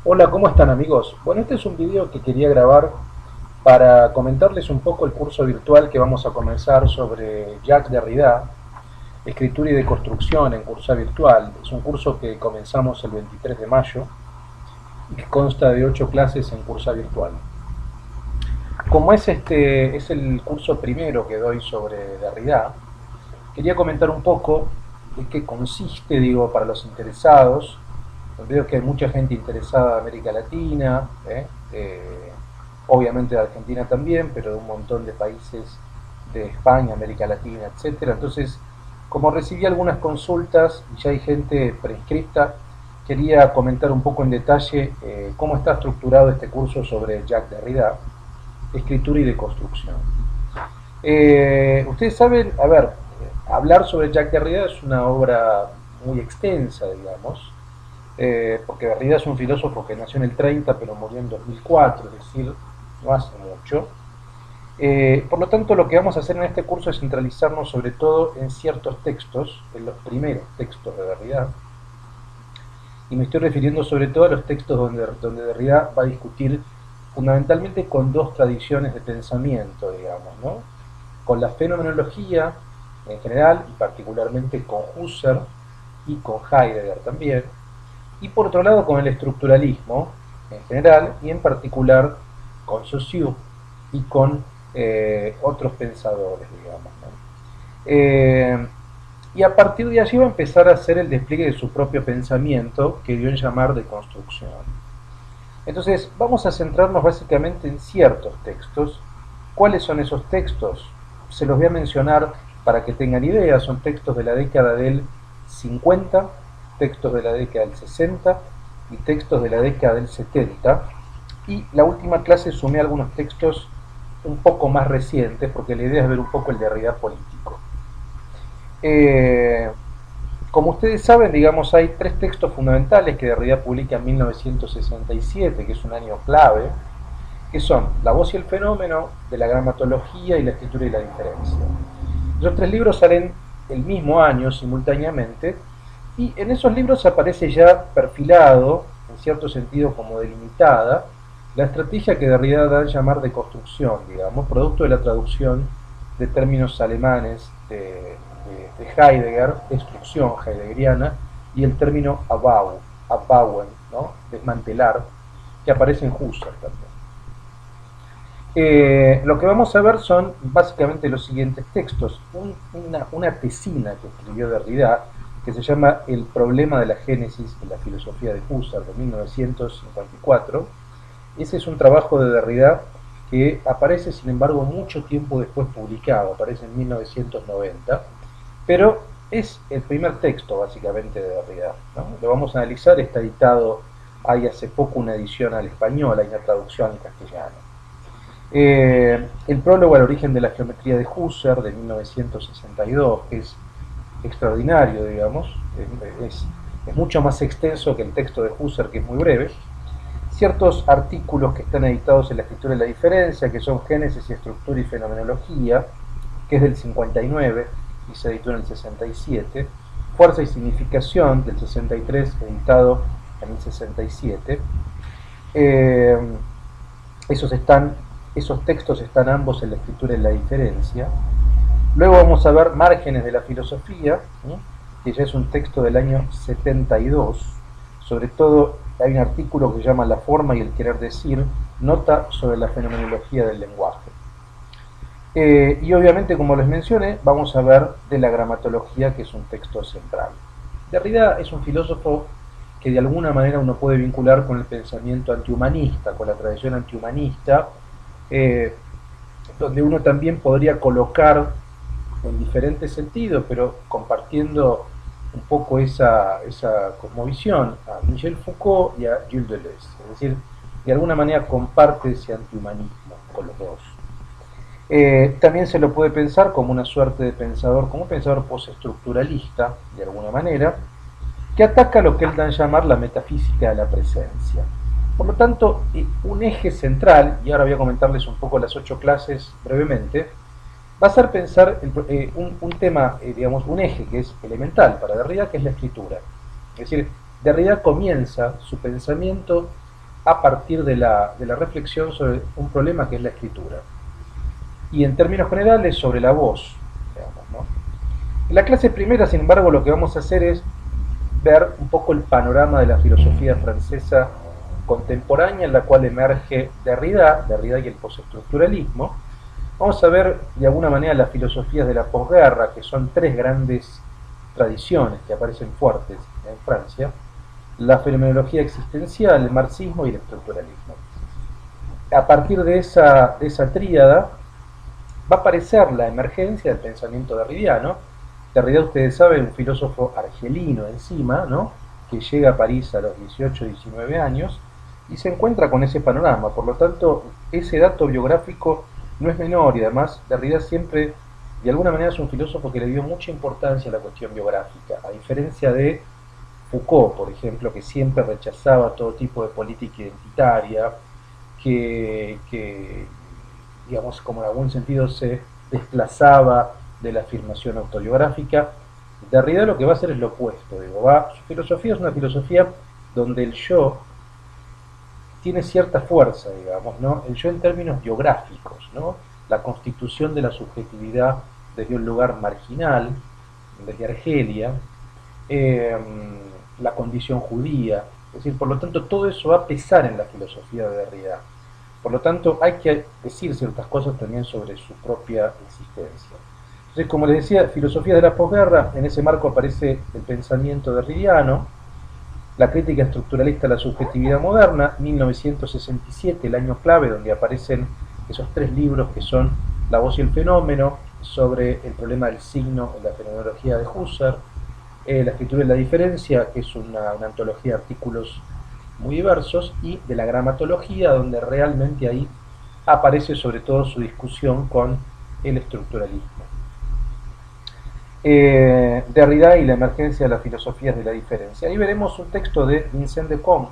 Hola, ¿cómo están amigos? Bueno, este es un video que quería grabar para comentarles un poco el curso virtual que vamos a comenzar sobre Jacques Derrida, escritura y deconstrucción en curso virtual. Es un curso que comenzamos el 23 de mayo y que consta de 8 clases en curso virtual. Como es el curso primero que doy sobre Derrida, quería comentar un poco de qué consiste, digo, para los interesados. Veo que hay mucha gente interesada de América Latina, obviamente de Argentina también, pero de un montón de países de España, América Latina, etcétera. Entonces, como recibí algunas consultas y ya hay gente prescripta, quería comentar un poco en detalle cómo está estructurado este curso sobre Jacques Derrida, escritura y deconstrucción. Ustedes saben, a ver, hablar sobre Jacques Derrida es una obra muy extensa, digamos, porque Derrida es un filósofo que nació en el 30 pero murió en 2004, es decir, no hace mucho. Por lo tanto, lo que vamos a hacer en este curso es centralizarnos sobre todo en ciertos textos, en los primeros textos de Derrida, y me estoy refiriendo sobre todo a los textos donde Derrida va a discutir fundamentalmente con dos tradiciones de pensamiento, digamos, ¿no? Con la fenomenología en general y particularmente con Husserl y con Heidegger también, y por otro lado con el estructuralismo en general y en particular con Saussure y con otros pensadores, digamos, ¿no? Y a partir de allí va a empezar a hacer el despliegue de su propio pensamiento que dio en llamar de construcción. Entonces vamos a centrarnos básicamente en ciertos textos. ¿Cuáles son esos textos? Se los voy a mencionar para que tengan idea. Son textos de la década del 50, textos de la década del 60 y textos de la década del 70. Y la última clase sumé algunos textos un poco más recientes porque la idea es ver un poco el Derrida político. Eh, Como ustedes saben, digamos, hay tres textos fundamentales que Derrida publica en 1967, que es un año clave, que son La voz y el fenómeno, de la gramatología y la escritura y la diferencia. Los tres libros salen el mismo año, simultáneamente, y en esos libros aparece ya perfilado, en cierto sentido como delimitada, la estrategia que Derrida da a llamar de construcción, digamos, producto de la traducción de términos alemanes de Heidegger, destrucción heideggeriana, y el término abbauen, ¿no? Desmantelar, que aparece en Husserl también. Lo que vamos a ver son básicamente los siguientes textos. Una tesina que escribió Derrida, que se llama El problema de la génesis en la filosofía de Husserl, de 1954. Ese es un trabajo de Derrida que aparece, sin embargo, mucho tiempo después publicado, aparece en 1990, pero es el primer texto, básicamente, de Derrida, ¿no? Lo vamos a analizar, está editado, hay hace poco una edición al español, hay una traducción al castellano. El prólogo al origen de la geometría de Husserl, de 1962, que es extraordinario, digamos, es mucho más extenso que el texto de Husserl, que es muy breve. Ciertos artículos que están editados en la escritura de la diferencia, que son Génesis y Estructura y Fenomenología, que es del 59 y se editó en el 67. Fuerza y Significación, del 63, editado en el 67. Eh, esos, están, esos textos están ambos en la escritura y la diferencia. Luego vamos a ver Márgenes de la Filosofía, ¿sí? Que ya es un texto del año 72. Sobre todo hay un artículo que se llama La forma y el querer decir, nota sobre la fenomenología del lenguaje. Y obviamente, como les mencioné, vamos a ver de la gramatología, que es un texto central. Derrida es un filósofo que de alguna manera uno puede vincular con el pensamiento antihumanista, con la tradición antihumanista, eh, donde uno también podría colocar en diferentes sentidos, pero compartiendo un poco esa cosmovisión a Michel Foucault y a Gilles Deleuze. Es decir, de alguna manera comparte ese antihumanismo con los dos. También se lo puede pensar como una suerte de pensador, como un pensador postestructuralista, de alguna manera, que ataca lo que él da a llamar la metafísica de la presencia. Por lo tanto, un eje central, y ahora voy a comentarles un poco las 8 clases brevemente, va a ser pensar un tema, digamos, un eje que es elemental para Derrida, que es la escritura. Es decir, Derrida comienza su pensamiento a partir de la reflexión sobre un problema que es la escritura. Y en términos generales sobre la voz, digamos, ¿no? En la clase primera, sin embargo, lo que vamos a hacer es ver un poco el panorama de la filosofía francesa contemporánea, en la cual emerge Derrida y el postestructuralismo. Vamos a ver de alguna manera las filosofías de la posguerra, que son tres grandes tradiciones que aparecen fuertes en Francia: la fenomenología existencial, el marxismo y el estructuralismo. A partir de esa tríada va a aparecer la emergencia del pensamiento derridiano. Derrida, ustedes saben, un filósofo argelino encima, ¿no?, que llega a París a los 18 o 19 años y se encuentra con ese panorama. Por lo tanto, ese dato biográfico no es menor, y además Derrida siempre, de alguna manera, es un filósofo que le dio mucha importancia a la cuestión biográfica, a diferencia de Foucault, por ejemplo, que siempre rechazaba todo tipo de política identitaria, que digamos, como en algún sentido se desplazaba de la afirmación autobiográfica. Derrida lo que va a hacer es lo opuesto. Su filosofía es una filosofía donde el yo tiene cierta fuerza, digamos, ¿no? El yo en términos biográficos, ¿no? La constitución de la subjetividad desde un lugar marginal, desde Argelia, la condición judía. Es decir, por lo tanto, todo eso va a pesar en la filosofía de Derrida. Por lo tanto, hay que decir ciertas cosas también sobre su propia existencia. Entonces, como les decía, filosofía de la posguerra, en ese marco aparece el pensamiento derridiano, la crítica estructuralista a la subjetividad moderna, 1967, el año clave, donde aparecen esos tres libros que son La voz y el fenómeno, sobre el problema del signo en la fenomenología de Husserl, La escritura y la diferencia, que es una antología de artículos muy diversos, y de la gramatología, donde realmente ahí aparece sobre todo su discusión con el estructuralismo. Derrida y la emergencia de las filosofías de la diferencia. Ahí veremos un texto de Vincent de Comte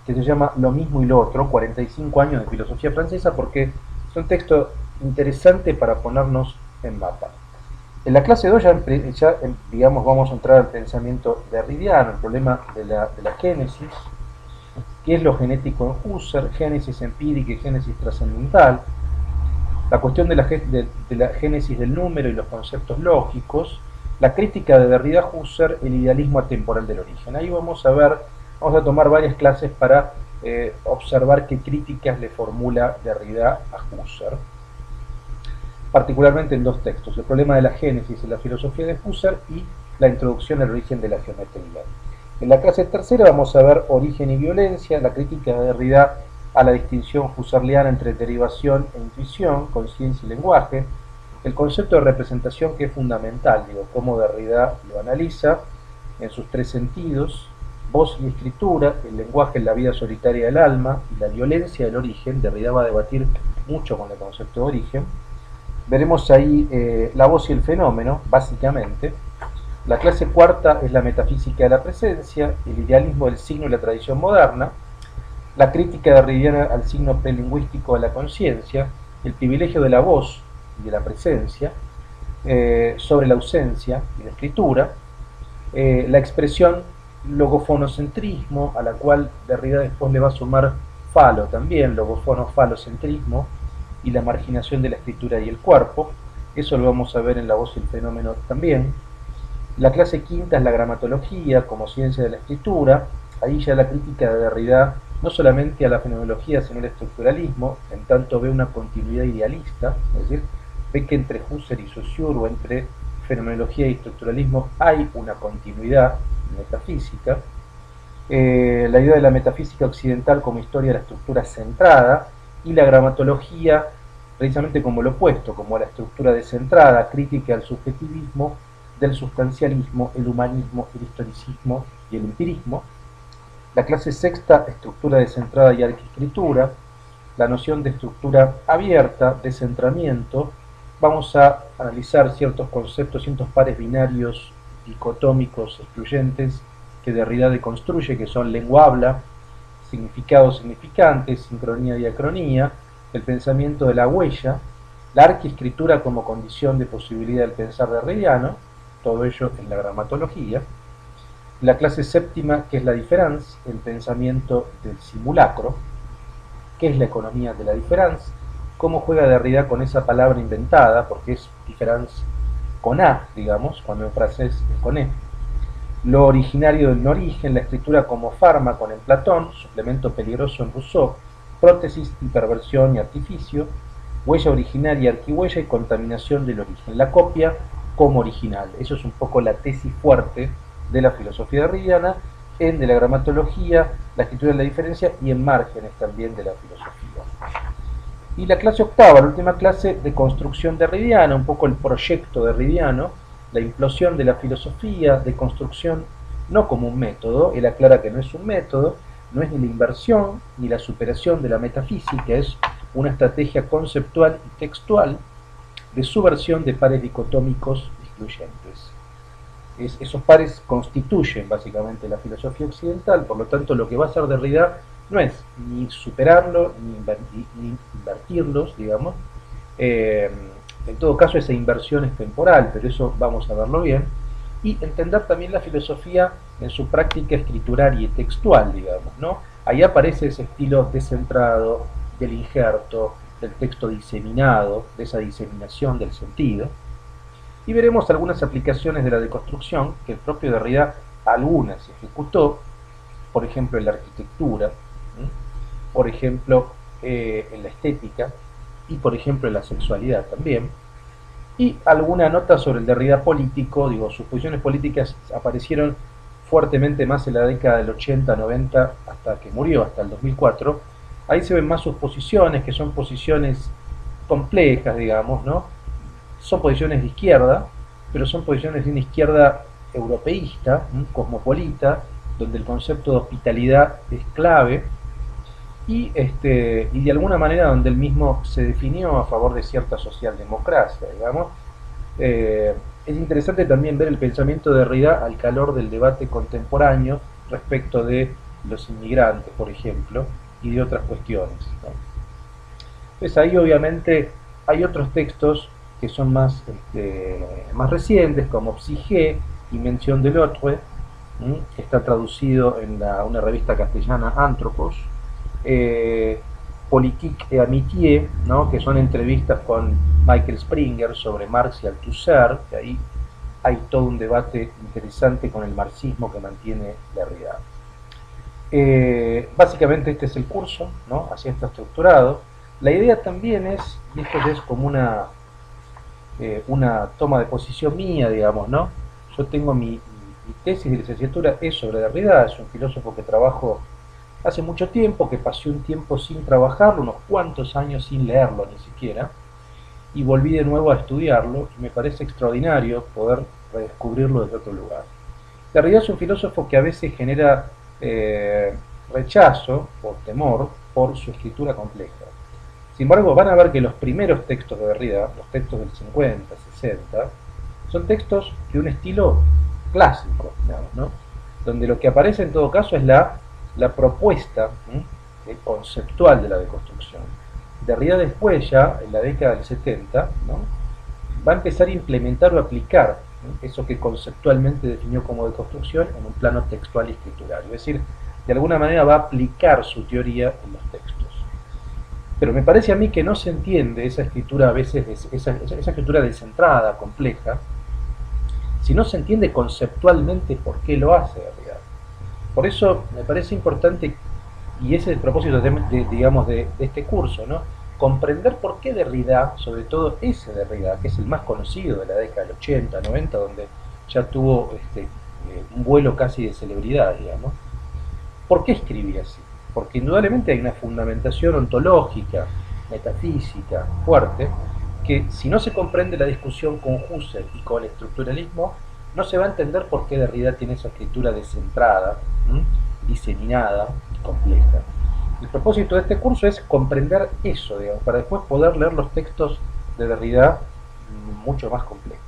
que se llama Lo mismo y lo otro, 45 años de filosofía francesa, porque es un texto interesante para ponernos en mapa. En la clase 2 digamos, vamos a entrar al pensamiento derridiano, el problema de la génesis, qué es lo genético en Husserl, génesis empírica y génesis trascendental, la cuestión de la génesis del número y los conceptos lógicos, la crítica de Derrida a Husserl, el idealismo atemporal del origen. Ahí vamos a tomar varias clases para observar qué críticas le formula Derrida a Husserl, particularmente en dos textos: el problema de la génesis en la filosofía de Husserl y la introducción al origen de la geometría. En la clase tercera vamos a ver origen y violencia, la crítica de Derrida a la distinción husserliana entre derivación e intuición, conciencia y lenguaje, el concepto de representación, que es fundamental, cómo Derrida lo analiza en sus tres sentidos: voz y escritura, el lenguaje en la vida solitaria del alma y la violencia del origen. Derrida va a debatir mucho con el concepto de origen. Veremos ahí la voz y el fenómeno, básicamente. La clase cuarta es la metafísica de la presencia, el idealismo del signo y la tradición moderna, la crítica derridiana al signo prelingüístico de la conciencia, el privilegio de la voz y de la presencia, sobre la ausencia y la escritura, la expresión logofonocentrismo, a la cual Derrida después le va a sumar falo también, logofono-falocentrismo, y la marginación de la escritura y el cuerpo. Eso lo vamos a ver en La voz y el fenómeno también. La clase quinta es la gramatología como ciencia de la escritura. Ahí ya la crítica de Derrida no solamente a la fenomenología, sino al estructuralismo, en tanto ve una continuidad idealista, es decir, ve que entre Husserl y Saussure, o entre fenomenología y estructuralismo, hay una continuidad metafísica. La idea de la metafísica occidental como historia de la estructura centrada, y la gramatología precisamente como lo opuesto, como la estructura descentrada, crítica al subjetivismo, del sustancialismo, el humanismo, el historicismo y el empirismo. La clase sexta, estructura descentrada y arquiescritura, la noción de estructura abierta, descentramiento. Vamos a analizar ciertos conceptos, ciertos pares binarios dicotómicos excluyentes que Derrida deconstruye, que son lengua-habla, significado-significante, sincronía y diacronía, el pensamiento de la huella, la arquiescritura como condición de posibilidad del pensar derridiano, todo ello en la gramatología. La clase séptima, que es la différance, el pensamiento del simulacro, qué es la economía de la différance, cómo juega Derrida con esa palabra inventada, porque es différance con A, digamos, cuando en francés es con E. Lo originario del no origen, la escritura como fármaco en Platón, suplemento peligroso en Rousseau, prótesis y perversión y artificio, huella originaria, arquihuella y contaminación del origen. La copia como original. Eso es un poco la tesis fuerte de la filosofía derridiana, de la gramatología, la escritura de la diferencia y en márgenes también de la filosofía. Y la clase octava, la última clase de construcción derridiana, un poco el proyecto derridiano, la implosión de la filosofía, de construcción no como un método, él aclara que no es un método, no es ni la inversión ni la superación de la metafísica, es una estrategia conceptual y textual de subversión de pares dicotómicos excluyentes. Esos pares constituyen básicamente la filosofía occidental, por lo tanto lo que va a hacer Derrida no es ni superarlo, ni invertirlos, digamos. En todo caso esa inversión es temporal, pero eso vamos a verlo bien. Y entender también la filosofía en su práctica escrituraria y textual, digamos, ¿no? Ahí aparece ese estilo descentrado del injerto, del texto diseminado, de esa diseminación del sentido. Y veremos algunas aplicaciones de la deconstrucción que el propio Derrida algunas ejecutó, por ejemplo en la arquitectura, por ejemplo en la estética y por ejemplo en la sexualidad también. Y alguna nota sobre el Derrida político, digo, sus posiciones políticas aparecieron fuertemente más en la década del 80, 90, hasta que murió, hasta el 2004. Ahí se ven más sus posiciones, que son posiciones complejas, digamos, ¿no? Son posiciones de izquierda, pero son posiciones de una izquierda europeísta, cosmopolita, donde el concepto de hospitalidad es clave, y de alguna manera donde él mismo se definió a favor de cierta socialdemocracia, digamos. Es interesante también ver el pensamiento de Derrida al calor del debate contemporáneo respecto de los inmigrantes, por ejemplo, y de otras cuestiones, ¿no? Pues ahí obviamente hay otros textos que son más recientes, como Psyché y Mención del Autre, que está traducido en una revista castellana, Anthropos, Politique et Amitié, ¿no? Que son entrevistas con Michael Springer sobre Marx y Althusser, que ahí hay todo un debate interesante con el marxismo que mantiene Derrida. Básicamente este es el curso, ¿no? Así está estructurado. La idea también es, y esto ya es como una toma de posición mía, digamos, ¿no? Yo tengo mi tesis de licenciatura es sobre Derrida, es un filósofo que trabajo hace mucho tiempo, que pasé un tiempo sin trabajarlo, unos cuantos años sin leerlo ni siquiera, y volví de nuevo a estudiarlo, y me parece extraordinario poder redescubrirlo desde otro lugar. Derrida es un filósofo que a veces genera rechazo o temor por su escritura compleja. Sin embargo, van a ver que los primeros textos de Derrida, los textos del 50, 60, son textos de un estilo clásico, digamos, ¿no? Donde lo que aparece en todo caso es la propuesta conceptual de la deconstrucción. Derrida después, ya en la década del 70, ¿no? Va a empezar a implementar o aplicar eso que conceptualmente definió como deconstrucción en un plano textual y escriturario. Es decir, de alguna manera va a aplicar su teoría en los textos. Pero me parece a mí que no se entiende esa escritura a veces, esa escritura descentrada, compleja, si no se entiende conceptualmente por qué lo hace Derrida. Por eso me parece importante, y ese es el propósito digamos, de este curso, ¿no? Comprender por qué Derrida, sobre todo ese Derrida, que es el más conocido de la década del 80, 90, donde ya tuvo un vuelo casi de celebridad, digamos. ¿Por qué escribía así? Porque indudablemente hay una fundamentación ontológica, metafísica, fuerte, que si no se comprende la discusión con Husserl y con el estructuralismo, no se va a entender por qué Derrida tiene esa escritura descentrada, diseminada, compleja. El propósito de este curso es comprender eso, digamos, para después poder leer los textos de Derrida mucho más complejos.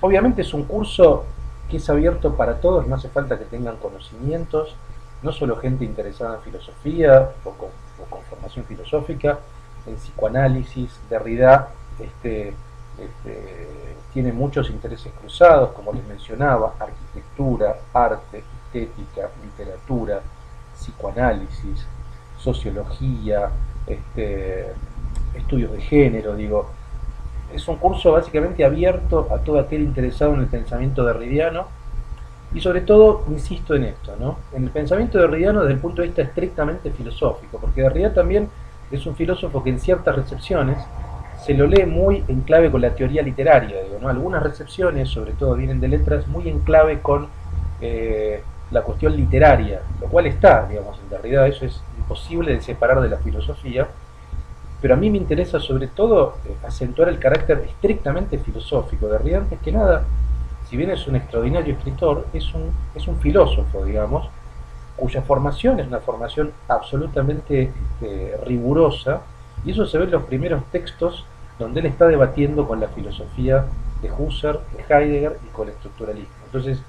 Obviamente es un curso que es abierto para todos, no hace falta que tengan conocimientos, no solo gente interesada en filosofía o con formación filosófica, en psicoanálisis. Derrida tiene muchos intereses cruzados, como les mencionaba: arquitectura, arte, estética, literatura, psicoanálisis, sociología, estudios de género. Digo, es un curso básicamente abierto a todo aquel interesado en el pensamiento derridiano, y sobre todo, insisto en esto, ¿no? En el pensamiento derridiano desde el punto de vista estrictamente filosófico, porque Derrida también es un filósofo que en ciertas recepciones se lo lee muy en clave con la teoría literaria, digo, ¿no? Algunas recepciones, sobre todo vienen de letras, muy en clave con la cuestión literaria, lo cual está, digamos, en Derrida eso es imposible de separar de la filosofía, pero a mí me interesa sobre todo acentuar el carácter estrictamente filosófico. Derrida, antes que nada, si bien es un extraordinario escritor, es un filósofo, digamos, cuya formación es una formación absolutamente rigurosa, y eso se ve en los primeros textos donde él está debatiendo con la filosofía de Husserl, de Heidegger y con el estructuralismo. Entonces,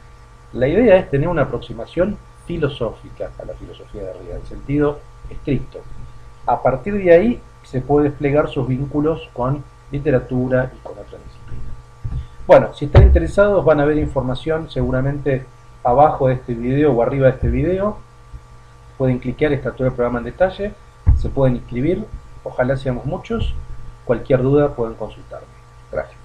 la idea es tener una aproximación filosófica a la filosofía de Derrida, en sentido estricto. A partir de ahí se puede desplegar sus vínculos con literatura y con otras disciplinas. Bueno, si están interesados van a ver información seguramente abajo de este video o arriba de este video. Pueden cliquear, está todo el programa en detalle, se pueden inscribir, ojalá seamos muchos. Cualquier duda pueden consultarme. Gracias.